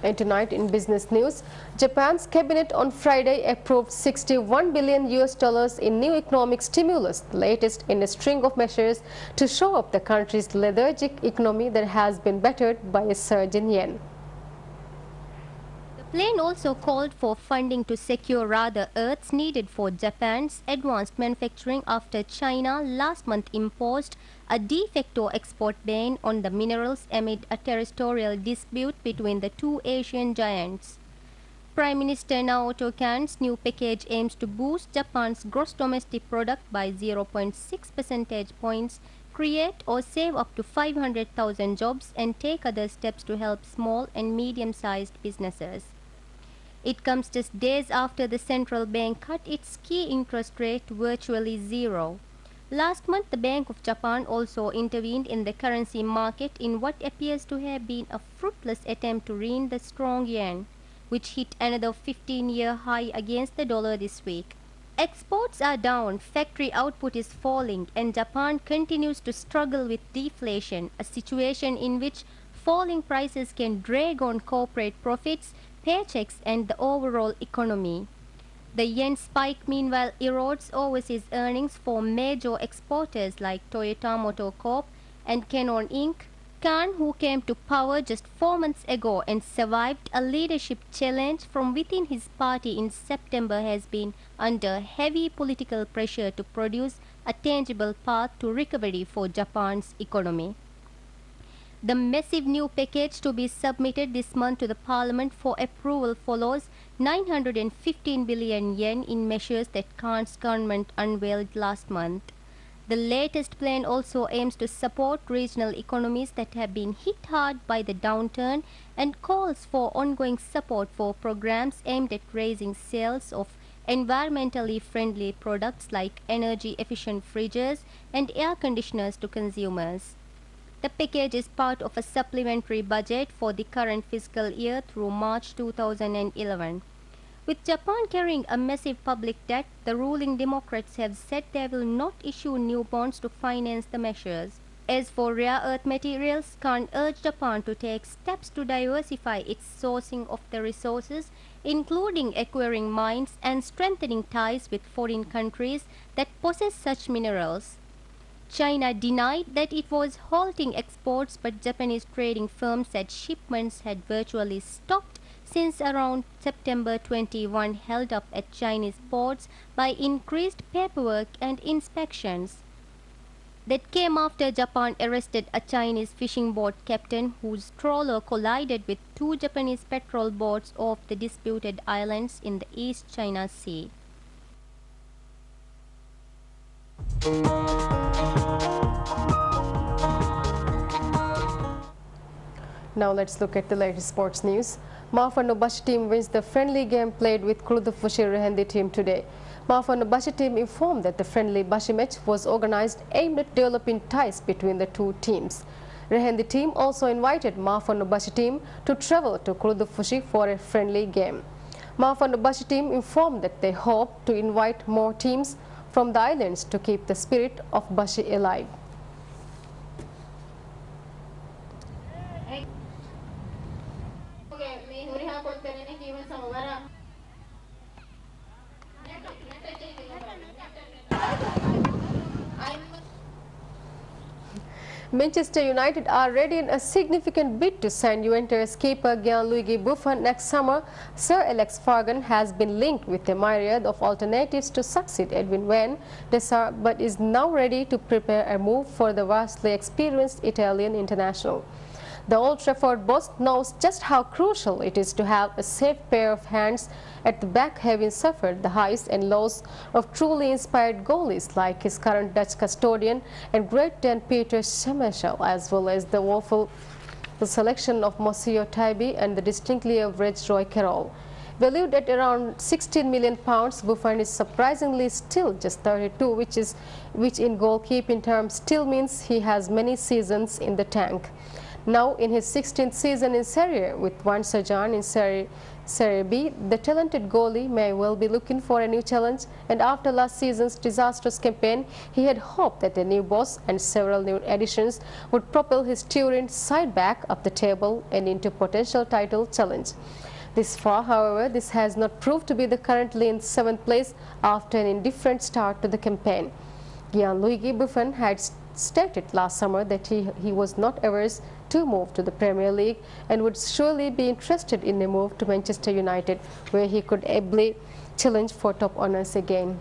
And tonight in business news, Japan's cabinet on Friday approved 61 billion US dollars in new economic stimulus, the latest in a string of measures to shore up the country's lethargic economy that has been battered by a surge in yen. The plan also called for funding to secure rare earths needed for Japan's advanced manufacturing after China last month imposed a de facto export ban on the minerals amid a territorial dispute between the two Asian giants. Prime Minister Naoto Kan's new package aims to boost Japan's gross domestic product by 0.6 percentage points, create or save up to 500,000 jobs, and take other steps to help small and medium-sized businesses. It comes just days after the central bank cut its key interest rate to virtually zero. Last month, the Bank of Japan also intervened in the currency market in what appears to have been a fruitless attempt to rein the strong yen, which hit another 15-year high against the dollar this week. Exports are down, factory output is falling, and Japan continues to struggle with deflation, a situation in which falling prices can drag on corporate profits, paychecks, and the overall economy. The yen spike meanwhile erodes overseas earnings for major exporters like Toyota Motor Corp and Canon Inc. Khan, who came to power just 4 months ago and survived a leadership challenge from within his party in September, has been under heavy political pressure to produce a tangible path to recovery for Japan's economy. The massive new package to be submitted this month to the parliament for approval follows 915 billion yen in measures that Khan's government unveiled last month. The latest plan also aims to support regional economies that have been hit hard by the downturn and calls for ongoing support for programs aimed at raising sales of environmentally friendly products like energy-efficient fridges and air conditioners to consumers. The package is part of a supplementary budget for the current fiscal year through March 2011. With Japan carrying a massive public debt, the ruling Democrats have said they will not issue new bonds to finance the measures. As for rare earth materials, Khan urged Japan to take steps to diversify its sourcing of the resources, including acquiring mines and strengthening ties with foreign countries that possess such minerals. China denied that it was halting exports, but Japanese trading firms said shipments had virtually stopped since around September 21, held up at Chinese ports by increased paperwork and inspections. That came after Japan arrested a Chinese fishing boat captain whose trawler collided with two Japanese patrol boats off the disputed islands in the East China Sea. Now let's look at the latest sports news. Maafanobashi team wins the friendly game played with Kurudufushi Rehendi team today. Maafanobashi team informed that the friendly bashi match was organized aimed at developing ties between the two teams. Rehendi team also invited Maafanobashi team to travel to Kurudufushi for a friendly game. Maafanobashi team informed that they hope to invite more teams from the islands to keep the spirit of bashi alive. Manchester United are ready in a significant bid to sign Juventus keeper Gianluigi Buffon next summer. Sir Alex Ferguson has been linked with a myriad of alternatives to succeed Edwin van der Sar, but is now ready to prepare a move for the vastly experienced Italian international. The Old Trafford boss knows just how crucial it is to have a safe pair of hands at the back, having suffered the highs and lows of truly inspired goalies like his current Dutch custodian and great Dan Peter Schmeichel, as well as the woeful selection of Monsieur Taibi and the distinctly average Roy Carroll. Valued at around £16 million, Buffon is surprisingly still just 32, which in goalkeeping terms still means he has many seasons in the tank. Now in his 16th season in Serie A with one sojourn in Serie B, the talented goalie may well be looking for a new challenge, and after last season's disastrous campaign, he had hoped that a new boss and several new additions would propel his Turin side back up the table and into potential title challenge. This far, however, this has not proved to be the currently in 7th place after an indifferent start to the campaign. Gianluigi Buffon had stated last summer that he was not averse to move to the Premier League and would surely be interested in a move to Manchester United, where he could ably challenge for top honours again.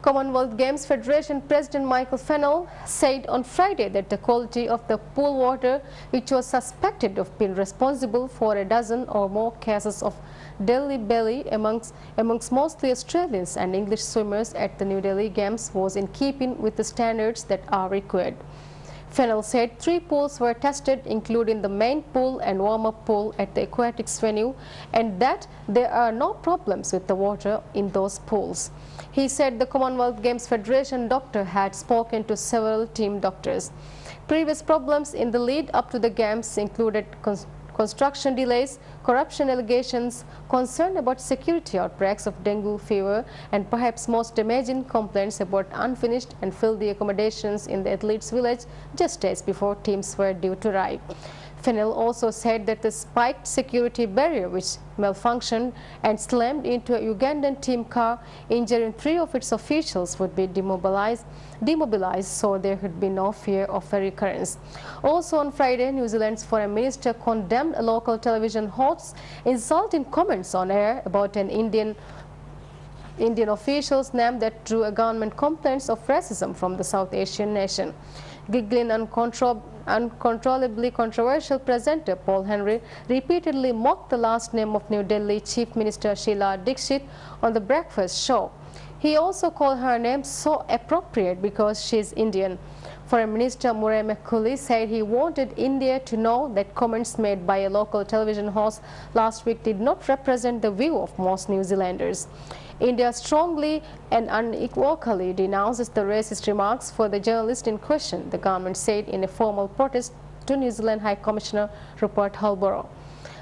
Commonwealth Games Federation President Michael Fennell said on Friday that the quality of the pool water, which was suspected of being responsible for a dozen or more cases of Delhi belly amongst mostly Australians and English swimmers at the New Delhi Games, was in keeping with the standards that are required. Fennell said 3 pools were tested, including the main pool and warm-up pool at the aquatics venue, and that there are no problems with the water in those pools. He said the Commonwealth Games Federation doctor had spoken to several team doctors. Previous problems in the lead up to the Games included construction delays, corruption allegations, concern about security outbreaks of dengue fever, and perhaps most damaging, complaints about unfinished and filthy accommodations in the athletes' village just days before teams were due to arrive. Fennell also said that the spiked security barrier which malfunctioned and slammed into a Ugandan team car, injuring 3 of its officials, would be demobilized, so there would be no fear of a recurrence. Also on Friday, New Zealand's Foreign Minister condemned a local television host's insulting comments on air about an Indian official's name that drew a government complaints of racism from the South Asian nation. Giggling uncontrollably controversial presenter Paul Henry repeatedly mocked the last name of New Delhi Chief Minister Sheila Dixit on the breakfast show. He also called her name so appropriate because she is Indian. Foreign Minister Murray McCully said he wanted India to know that comments made by a local television host last week did not represent the view of most New Zealanders. India strongly and unequivocally denounces the racist remarks for the journalist in question, the government said in a formal protest to New Zealand High Commissioner Rupert Hallborough.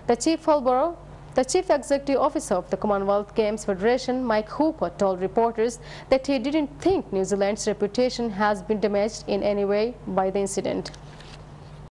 The Chief Executive Officer of the Commonwealth Games Federation, Mike Hooper, told reporters that he didn't think New Zealand's reputation has been damaged in any way by the incident.